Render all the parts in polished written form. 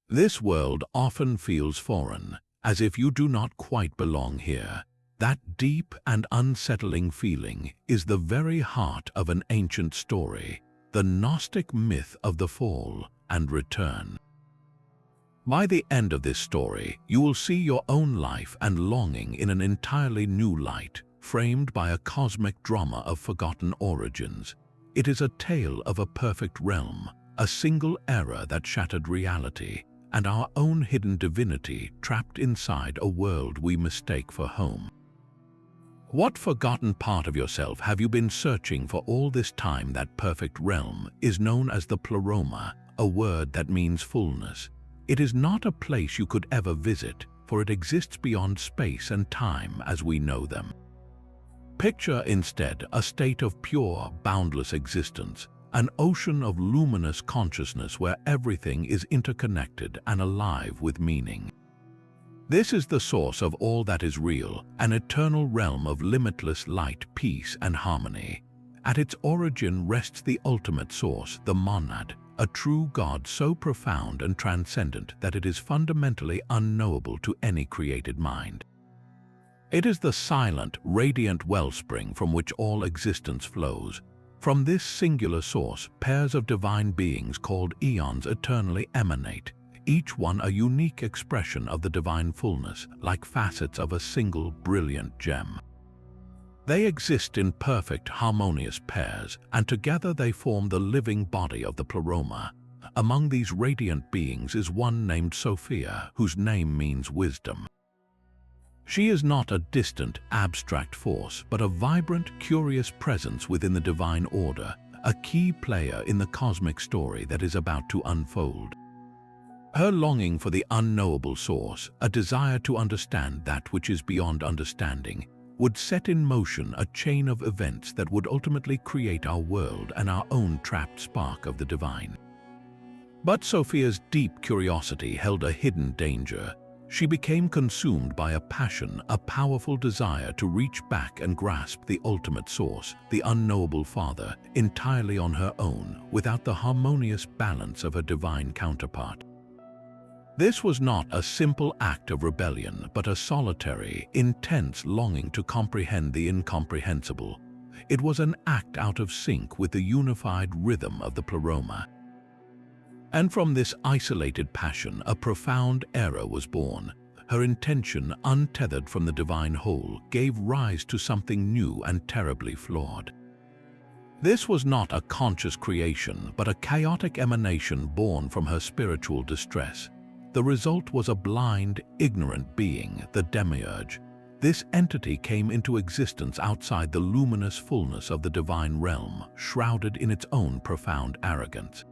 This world often feels foreign, as if you do not quite belong here. That deep and unsettling feeling is the very heart of an ancient story, the Gnostic myth of the fall and return. By the end of this story, you will see your own life and longing in an entirely new light, framed by a cosmic drama of forgotten origins. It is a tale of a perfect realm, a single error that shattered reality, and our own hidden divinity trapped inside a world we mistake for home. What forgotten part of yourself have you been searching for all this time? That perfect realm is known as the Pleroma, a word that means fullness. It is not a place you could ever visit, for it exists beyond space and time as we know them. Picture instead a state of pure, boundless existence, an ocean of luminous consciousness where everything is interconnected and alive with meaning. This is the source of all that is real, an eternal realm of limitless light, peace, and harmony. At its origin rests the ultimate source, the monad, a true God so profound and transcendent that it is fundamentally unknowable to any created mind. It is the silent, radiant wellspring from which all existence flows. From this singular source, pairs of divine beings called Aeons eternally emanate, each one a unique expression of the divine fullness, like facets of a single brilliant gem. They exist in perfect, harmonious pairs, and together they form the living body of the Pleroma. Among these radiant beings is one named Sophia, whose name means wisdom. She is not a distant, abstract force, but a vibrant, curious presence within the divine order, a key player in the cosmic story that is about to unfold. Her longing for the unknowable source, a desire to understand that which is beyond understanding, would set in motion a chain of events that would ultimately create our world and our own trapped spark of the divine. But Sophia's deep curiosity held a hidden danger. She became consumed by a passion, a powerful desire to reach back and grasp the ultimate source, the unknowable Father, entirely on her own, without the harmonious balance of her divine counterpart. This was not a simple act of rebellion, but a solitary, intense longing to comprehend the incomprehensible. It was an act out of sync with the unified rhythm of the Pleroma. And from this isolated passion, a profound error was born. Her intention, untethered from the divine whole, gave rise to something new and terribly flawed. This was not a conscious creation, but a chaotic emanation born from her spiritual distress. The result was a blind, ignorant being, the Demiurge. This entity came into existence outside the luminous fullness of the divine realm, shrouded in its own profound arrogance.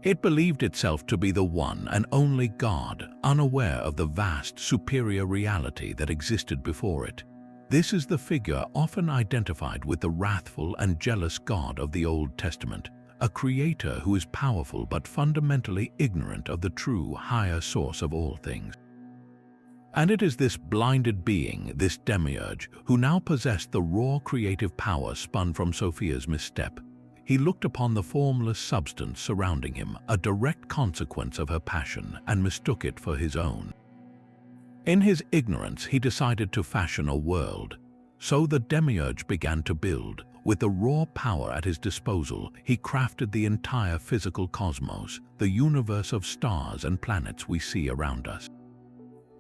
It believed itself to be the one and only God, unaware of the vast, superior reality that existed before it. This is the figure often identified with the wrathful and jealous God of the Old Testament, a creator who is powerful but fundamentally ignorant of the true, higher source of all things. And it is this blinded being, this Demiurge, who now possessed the raw creative power spun from Sophia's misstep. He looked upon the formless substance surrounding him, a direct consequence of her passion, and mistook it for his own. In his ignorance, he decided to fashion a world. So the Demiurge began to build. With the raw power at his disposal, he crafted the entire physical cosmos, the universe of stars and planets we see around us.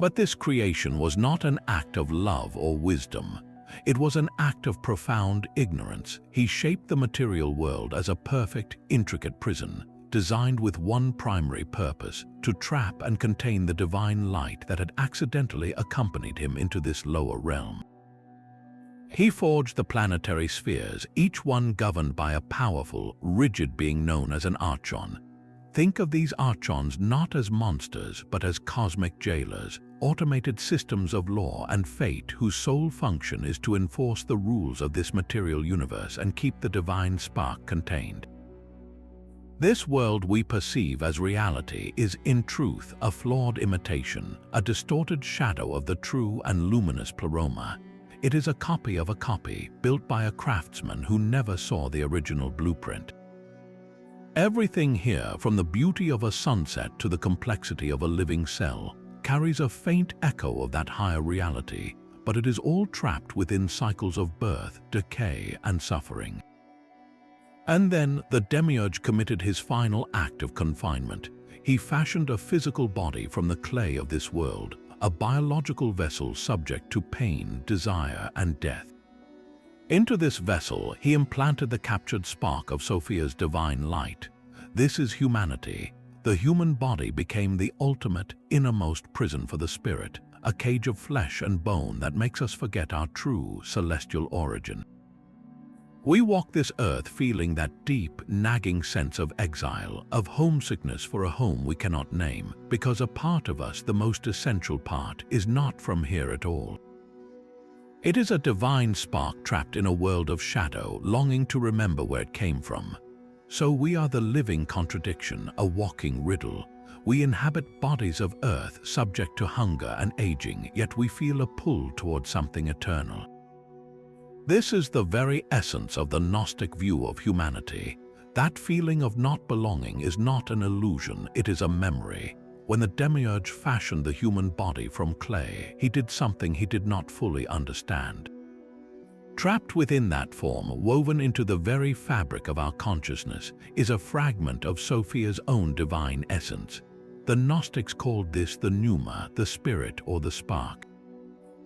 But this creation was not an act of love or wisdom. It was an act of profound ignorance. He shaped the material world as a perfect, intricate prison, designed with one primary purpose: to trap and contain the divine light that had accidentally accompanied him into this lower realm. He forged the planetary spheres, each one governed by a powerful, rigid being known as an archon. Think of these archons not as monsters, but as cosmic jailers, automated systems of law and fate whose sole function is to enforce the rules of this material universe and keep the divine spark contained. This world we perceive as reality is, in truth, a flawed imitation, a distorted shadow of the true and luminous Pleroma. It is a copy of a copy, built by a craftsman who never saw the original blueprint. Everything here, from the beauty of a sunset to the complexity of a living cell, carries a faint echo of that higher reality, but it is all trapped within cycles of birth, decay, and suffering. And then the Demiurge committed his final act of confinement. He fashioned a physical body from the clay of this world, a biological vessel subject to pain, desire, and death. Into this vessel, he implanted the captured spark of Sophia's divine light. This is humanity. The human body became the ultimate, innermost prison for the spirit, a cage of flesh and bone that makes us forget our true celestial origin. We walk this earth feeling that deep, nagging sense of exile, of homesickness for a home we cannot name, because a part of us, the most essential part, is not from here at all. It is a divine spark trapped in a world of shadow, longing to remember where it came from. So we are the living contradiction, a walking riddle. We inhabit bodies of earth subject to hunger and aging, yet we feel a pull towards something eternal. This is the very essence of the Gnostic view of humanity. That feeling of not belonging is not an illusion, it is a memory. When the Demiurge fashioned the human body from clay, he did something he did not fully understand. Trapped within that form, woven into the very fabric of our consciousness, is a fragment of Sophia's own divine essence. The Gnostics called this the pneuma, the spirit, or the spark.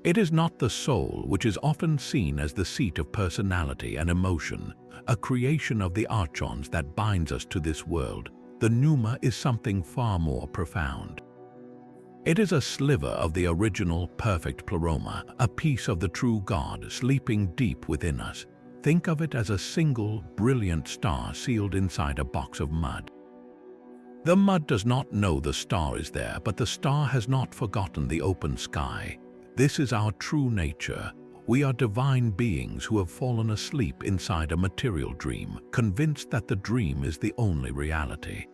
It is not the soul, which is often seen as the seat of personality and emotion, a creation of the Aeons that binds us to this world. The pneuma is something far more profound. It is a sliver of the original, perfect Pleroma, a piece of the true God sleeping deep within us. Think of it as a single, brilliant star sealed inside a box of mud. The mud does not know the star is there, but the star has not forgotten the open sky. This is our true nature. We are divine beings who have fallen asleep inside a material dream, convinced that the dream is the only reality.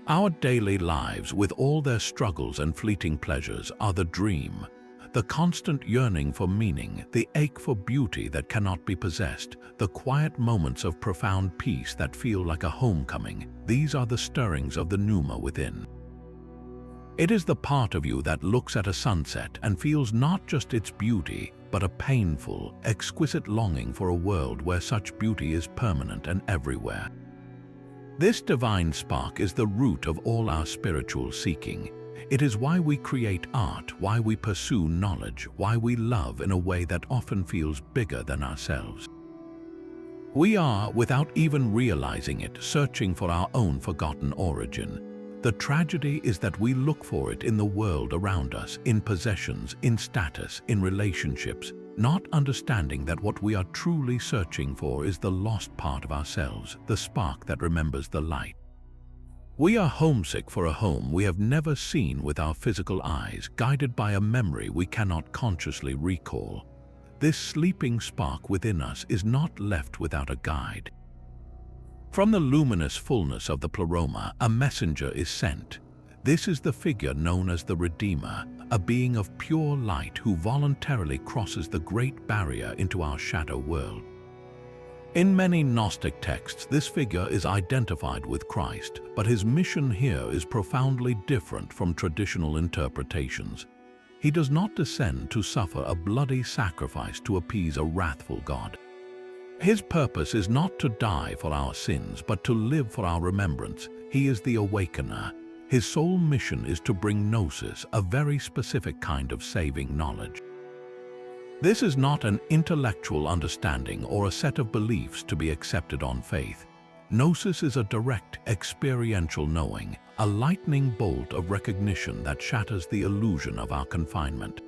Our daily lives, with all their struggles and fleeting pleasures, are the dream. The constant yearning for meaning, the ache for beauty that cannot be possessed, the quiet moments of profound peace that feel like a homecoming, these are the stirrings of the pneuma within. It is the part of you that looks at a sunset and feels not just its beauty, but a painful, exquisite longing for a world where such beauty is permanent and everywhere. This divine spark is the root of all our spiritual seeking. It is why we create art, why we pursue knowledge, why we love in a way that often feels bigger than ourselves. We are, without even realizing it, searching for our own forgotten origin. The tragedy is that we look for it in the world around us, in possessions, in status, in relationships, not understanding that what we are truly searching for is the lost part of ourselves, the spark that remembers the light. We are homesick for a home we have never seen with our physical eyes, guided by a memory we cannot consciously recall. This sleeping spark within us is not left without a guide. From the luminous fullness of the Pleroma, a messenger is sent. This is the figure known as the Redeemer, a being of pure light who voluntarily crosses the great barrier into our shadow world. In many Gnostic texts, this figure is identified with Christ, but his mission here is profoundly different from traditional interpretations. He does not descend to suffer a bloody sacrifice to appease a wrathful God. His purpose is not to die for our sins, but to live for our remembrance. He is the awakener. His sole mission is to bring gnosis, a very specific kind of saving knowledge. This is not an intellectual understanding or a set of beliefs to be accepted on faith. Gnosis is a direct, experiential knowing, a lightning bolt of recognition that shatters the illusion of our confinement.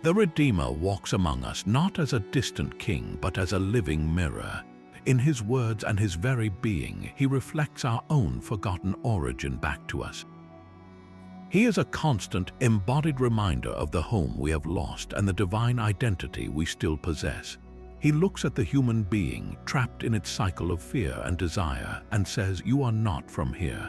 The Redeemer walks among us not as a distant king, but as a living mirror. In his words and his very being, he reflects our own forgotten origin back to us. He is a constant, embodied reminder of the home we have lost and the divine identity we still possess. He looks at the human being, trapped in its cycle of fear and desire, and says, "You are not from here.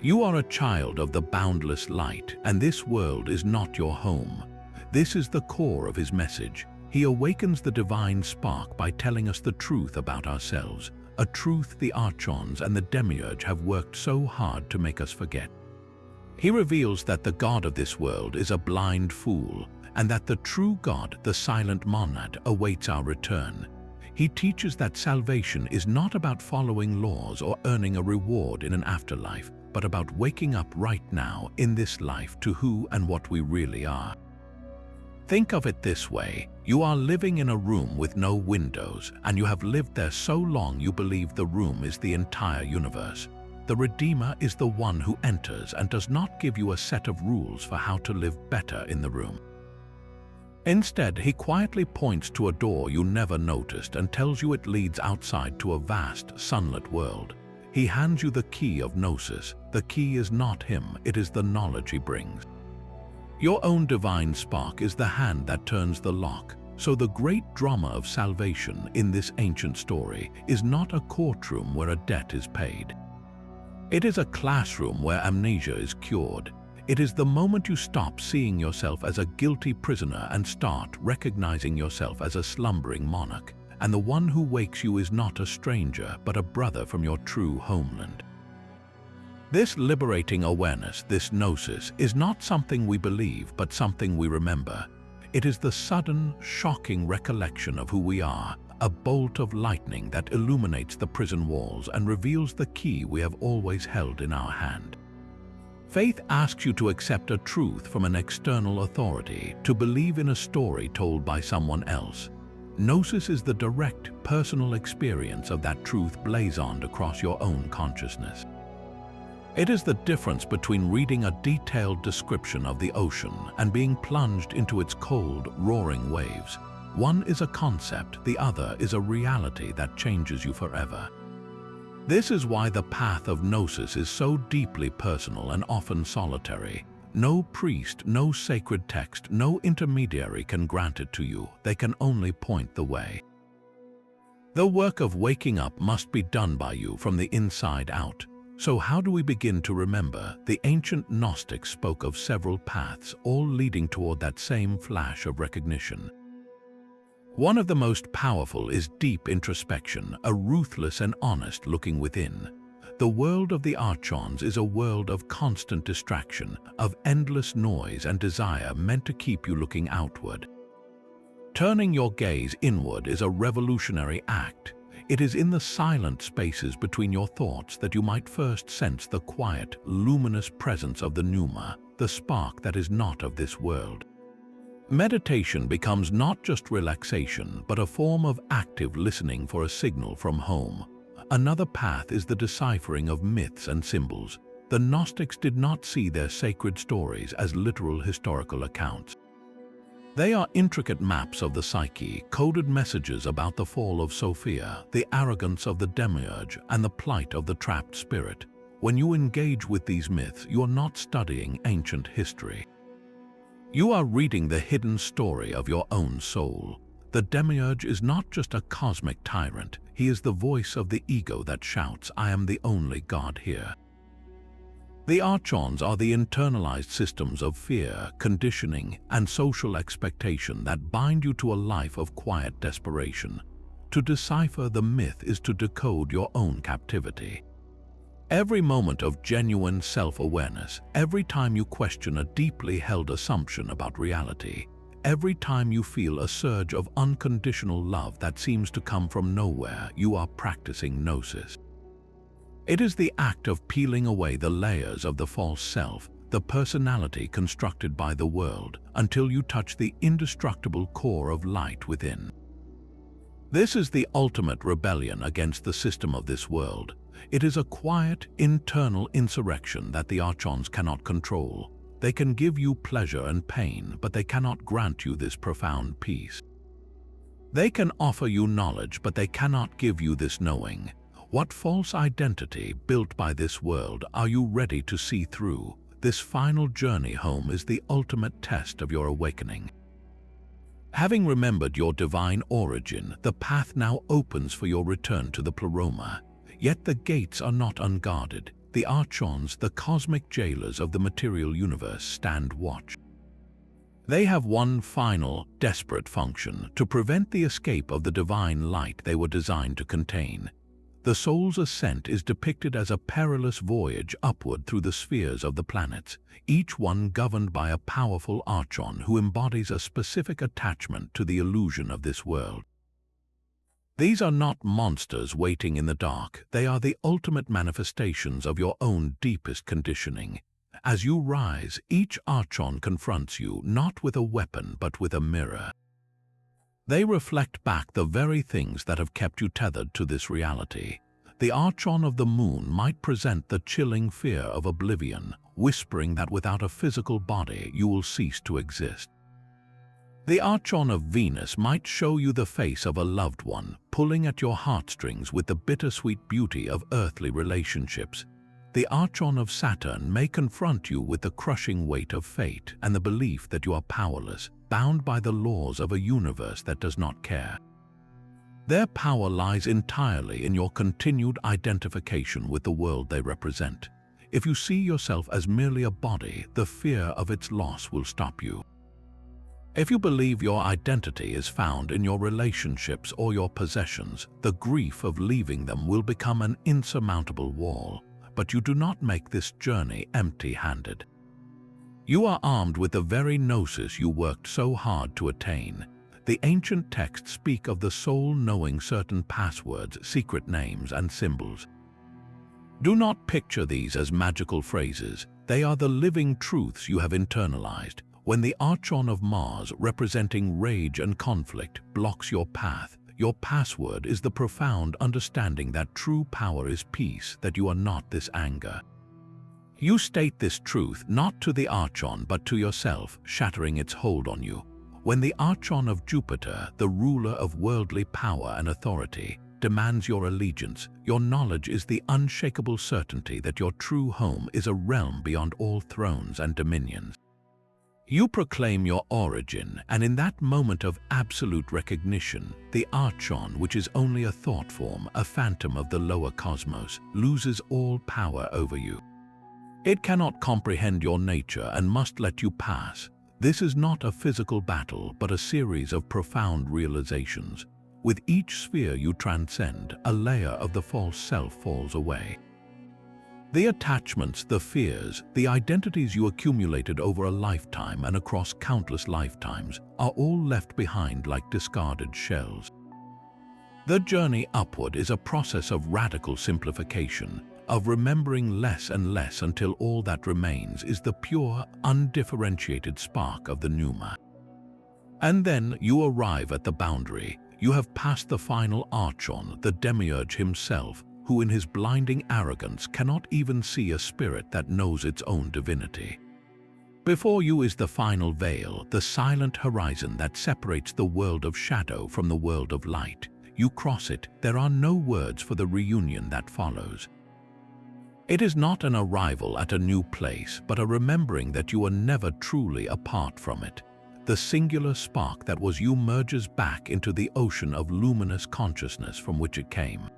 You are a child of the boundless light, and this world is not your home." This is the core of his message. He awakens the divine spark by telling us the truth about ourselves. a truth the Aeons and the Demiurge have worked so hard to make us forget. He reveals that the God of this world is a blind fool, and that the true God, the silent monad, awaits our return. He teaches that salvation is not about following laws or earning a reward in an afterlife, but about waking up right now in this life to who and what we really are. Think of it this way: you are living in a room with no windows, and you have lived there so long you believe the room is the entire universe. The Redeemer is the one who enters and does not give you a set of rules for how to live better in the room. Instead, he quietly points to a door you never noticed and tells you it leads outside to a vast, sunlit world. He hands you the key of Gnosis. The key is not him, it is the knowledge he brings. Your own divine spark is the hand that turns the lock. So the great drama of salvation in this ancient story is not a courtroom where a debt is paid. It is a classroom where amnesia is cured. It is the moment you stop seeing yourself as a guilty prisoner and start recognizing yourself as a slumbering monarch, and the one who wakes you is not a stranger but a brother from your true homeland. This liberating awareness, this gnosis, is not something we believe but something we remember. It is the sudden, shocking recollection of who we are, a bolt of lightning that illuminates the prison walls and reveals the key we have always held in our hand. Faith asks you to accept a truth from an external authority, to believe in a story told by someone else. Gnosis is the direct, personal experience of that truth blazoned across your own consciousness. It is the difference between reading a detailed description of the ocean and being plunged into its cold, roaring waves. One is a concept, the other is a reality that changes you forever. This is why the path of Gnosis is so deeply personal and often solitary. No priest, no sacred text, no intermediary can grant it to you. They can only point the way. The work of waking up must be done by you from the inside out. So how do we begin to remember? The ancient Gnostics spoke of several paths, all leading toward that same flash of recognition. One of the most powerful is deep introspection, a ruthless and honest looking within. The world of the Aeons is a world of constant distraction, of endless noise and desire meant to keep you looking outward. Turning your gaze inward is a revolutionary act. It is in the silent spaces between your thoughts that you might first sense the quiet, luminous presence of the pneuma, the spark that is not of this world. Meditation becomes not just relaxation, but a form of active listening for a signal from home. Another path is the deciphering of myths and symbols. The Gnostics did not see their sacred stories as literal historical accounts. They are intricate maps of the psyche, coded messages about the fall of Sophia, the arrogance of the Demiurge, and the plight of the trapped spirit. When you engage with these myths, you are not studying ancient history. You are reading the hidden story of your own soul. The Demiurge is not just a cosmic tyrant, he is the voice of the ego that shouts, "I am the only God here." The Aeons are the internalized systems of fear, conditioning, and social expectation that bind you to a life of quiet desperation. To decipher the myth is to decode your own captivity. Every moment of genuine self-awareness, every time you question a deeply held assumption about reality, every time you feel a surge of unconditional love that seems to come from nowhere, you are practicing Gnosis. It is the act of peeling away the layers of the false self, the personality constructed by the world, until you touch the indestructible core of light within. This is the ultimate rebellion against the system of this world. It is a quiet, internal insurrection that the Aeons cannot control. They can give you pleasure and pain, but they cannot grant you this profound peace. They can offer you knowledge, but they cannot give you this knowing. What false identity built by this world are you ready to see through? This final journey home is the ultimate test of your awakening. Having remembered your divine origin, the path now opens for your return to the Pleroma. Yet the gates are not unguarded. The Aeons, the cosmic jailers of the material universe, stand watch. They have one final, desperate function: to prevent the escape of the divine light they were designed to contain. The soul's ascent is depicted as a perilous voyage upward through the spheres of the planets, each one governed by a powerful archon who embodies a specific attachment to the illusion of this world. These are not monsters waiting in the dark. They are the ultimate manifestations of your own deepest conditioning. As you rise, each archon confronts you not with a weapon but with a mirror. They reflect back the very things that have kept you tethered to this reality. The archon of the moon might present the chilling fear of oblivion, whispering that without a physical body you will cease to exist. The archon of Venus might show you the face of a loved one, pulling at your heartstrings with the bittersweet beauty of earthly relationships. The archon of Saturn may confront you with the crushing weight of fate and the belief that you are powerless, bound by the laws of a universe that does not care. Their power lies entirely in your continued identification with the world they represent. If you see yourself as merely a body, the fear of its loss will stop you. If you believe your identity is found in your relationships or your possessions, the grief of leaving them will become an insurmountable wall. But you do not make this journey empty-handed. You are armed with the very gnosis you worked so hard to attain. The ancient texts speak of the soul knowing certain passwords, secret names, and symbols. Do not picture these as magical phrases. They are the living truths you have internalized. When the archon of Mars, representing rage and conflict, blocks your path, your password is the profound understanding that true power is peace, that you are not this anger. You state this truth not to the archon but to yourself, shattering its hold on you. When the archon of Jupiter, the ruler of worldly power and authority, demands your allegiance, your knowledge is the unshakable certainty that your true home is a realm beyond all thrones and dominions. You proclaim your origin, and in that moment of absolute recognition, the archon, which is only a thought form, a phantom of the lower cosmos, loses all power over you. It cannot comprehend your nature and must let you pass. This is not a physical battle, but a series of profound realizations. With each sphere you transcend, a layer of the false self falls away. The attachments, the fears, the identities you accumulated over a lifetime and across countless lifetimes are all left behind like discarded shells. The journey upward is a process of radical simplification, of remembering less and less until all that remains is the pure, undifferentiated spark of the pneuma. And then you arrive at the boundary. You have passed the final archon, the Demiurge himself, who in his blinding arrogance cannot even see a spirit that knows its own divinity. Before you is the final veil, the silent horizon that separates the world of shadow from the world of light. You cross it, there are no words for the reunion that follows. It is not an arrival at a new place, but a remembering that you were never truly apart from it. The singular spark that was you merges back into the ocean of luminous consciousness from which it came.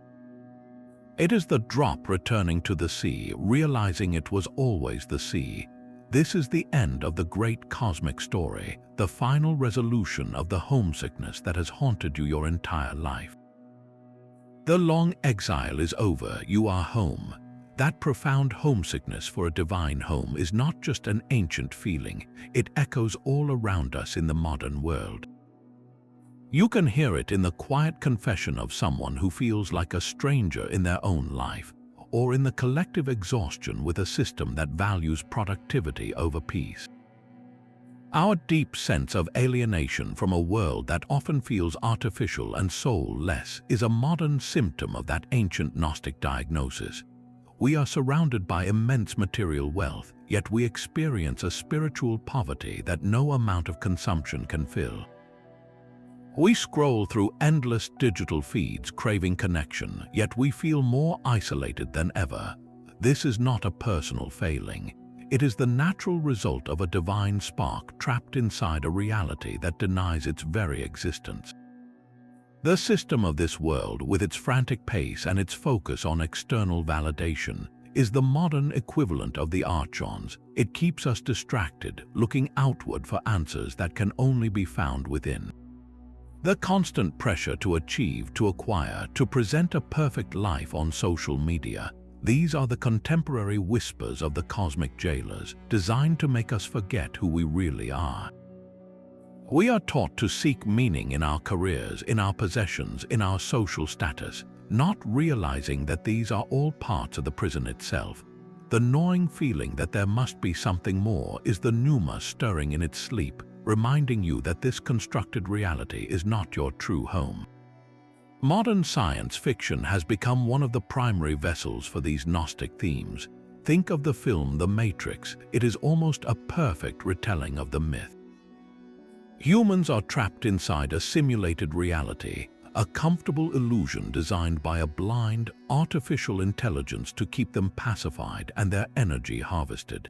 It is the drop returning to the sea, realizing it was always the sea. This is the end of the great cosmic story, the final resolution of the homesickness that has haunted you your entire life. The long exile is over, you are home. That profound homesickness for a divine home is not just an ancient feeling, it echoes all around us in the modern world. You can hear it in the quiet confession of someone who feels like a stranger in their own life, or in the collective exhaustion with a system that values productivity over peace. Our deep sense of alienation from a world that often feels artificial and soulless is a modern symptom of that ancient Gnostic diagnosis. We are surrounded by immense material wealth, yet we experience a spiritual poverty that no amount of consumption can fill. We scroll through endless digital feeds craving connection, yet we feel more isolated than ever. This is not a personal failing. It is the natural result of a divine spark trapped inside a reality that denies its very existence. The system of this world, with its frantic pace and its focus on external validation, is the modern equivalent of the archons. It keeps us distracted, looking outward for answers that can only be found within. The constant pressure to achieve, to acquire, to present a perfect life on social media, these are the contemporary whispers of the cosmic jailers, designed to make us forget who we really are. We are taught to seek meaning in our careers, in our possessions, in our social status, not realizing that these are all parts of the prison itself. The gnawing feeling that there must be something more is the pneuma stirring in its sleep, reminding you that this constructed reality is not your true home. Modern science fiction has become one of the primary vessels for these Gnostic themes. Think of the film The Matrix. It is almost a perfect retelling of the myth. Humans are trapped inside a simulated reality, a comfortable illusion designed by a blind, artificial intelligence to keep them pacified and their energy harvested.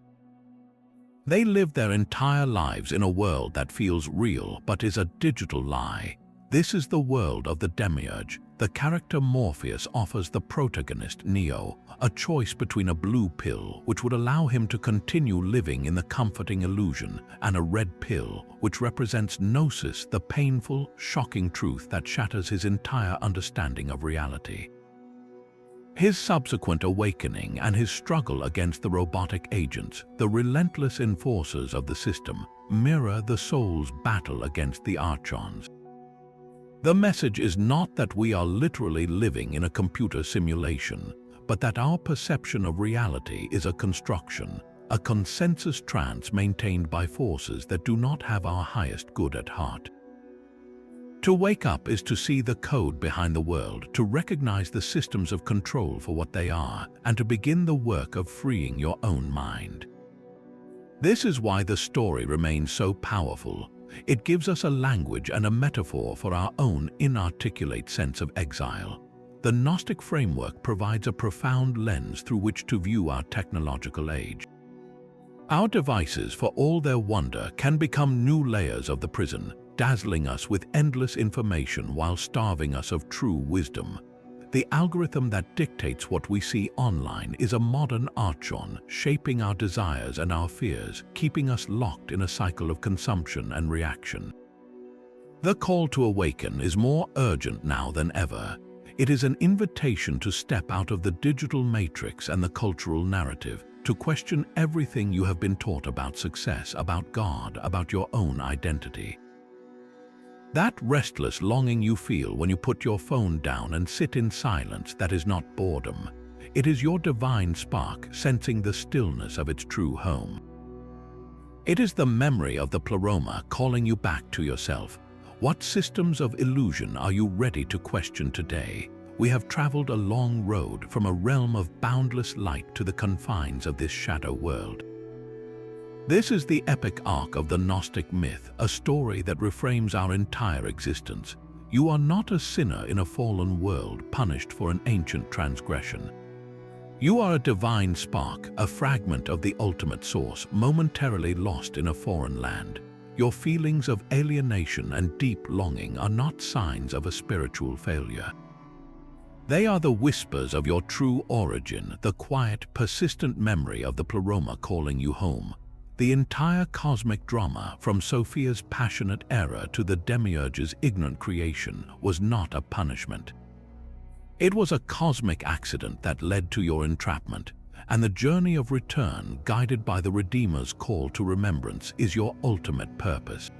They live their entire lives in a world that feels real but is a digital lie. This is the world of the Demiurge. The character Morpheus offers the protagonist, Neo, a choice between a blue pill, which would allow him to continue living in the comforting illusion, and a red pill, which represents Gnosis, the painful, shocking truth that shatters his entire understanding of reality. His subsequent awakening and his struggle against the robotic agents, the relentless enforcers of the system, mirror the soul's battle against the Aeons. The message is not that we are literally living in a computer simulation, but that our perception of reality is a construction, a consensus trance maintained by forces that do not have our highest good at heart. To wake up is to see the code behind the world, to recognize the systems of control for what they are, and to begin the work of freeing your own mind. This is why the story remains so powerful. It gives us a language and a metaphor for our own inarticulate sense of exile. The Gnostic framework provides a profound lens through which to view our technological age. Our devices, for all their wonder, can become new layers of the prison, dazzling us with endless information while starving us of true wisdom. The algorithm that dictates what we see online is a modern Aeon, shaping our desires and our fears, keeping us locked in a cycle of consumption and reaction. The call to awaken is more urgent now than ever. It is an invitation to step out of the digital matrix and the cultural narrative, to question everything you have been taught about success, about God, about your own identity. That restless longing you feel when you put your phone down and sit in silence, that is not boredom. It is your divine spark sensing the stillness of its true home. It is the memory of the Pleroma calling you back to yourself. What systems of illusion are you ready to question today? We have traveled a long road from a realm of boundless light to the confines of this shadow world. This is the epic arc of the Gnostic Myth, a story that reframes our entire existence. You are not a sinner in a fallen world punished for an ancient transgression. You are a divine spark, a fragment of the ultimate source, momentarily lost in a foreign land. Your feelings of alienation and deep longing are not signs of a spiritual failure. They are the whispers of your true origin, the quiet, persistent memory of the Pleroma calling you home. The entire cosmic drama, from Sophia's passionate error to the Demiurge's ignorant creation, was not a punishment. It was a cosmic accident that led to your entrapment, and the journey of return, guided by the Redeemer's call to remembrance, is your ultimate purpose.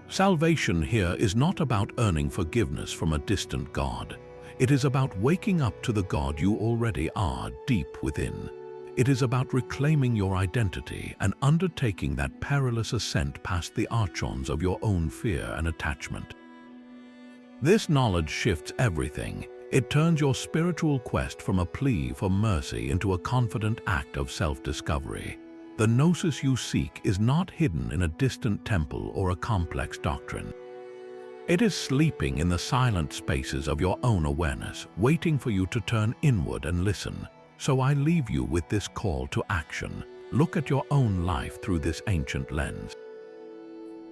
Salvation here is not about earning forgiveness from a distant God. It is about waking up to the God you already are deep within. It is about reclaiming your identity and undertaking that perilous ascent past the Aeons of your own fear and attachment. This knowledge shifts everything. It turns your spiritual quest from a plea for mercy into a confident act of self-discovery. The gnosis you seek is not hidden in a distant temple or a complex doctrine. It is sleeping in the silent spaces of your own awareness, waiting for you to turn inward and listen. So I leave you with this call to action. Look at your own life through this ancient lens.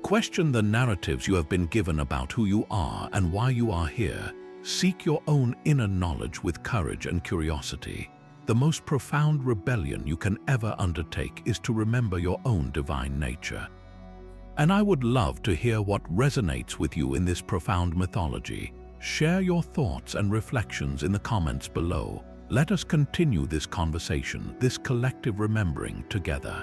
Question the narratives you have been given about who you are and why you are here. Seek your own inner knowledge with courage and curiosity. The most profound rebellion you can ever undertake is to remember your own divine nature. And I would love to hear what resonates with you in this profound mythology. Share your thoughts and reflections in the comments below. Let us continue this conversation, this collective remembering together.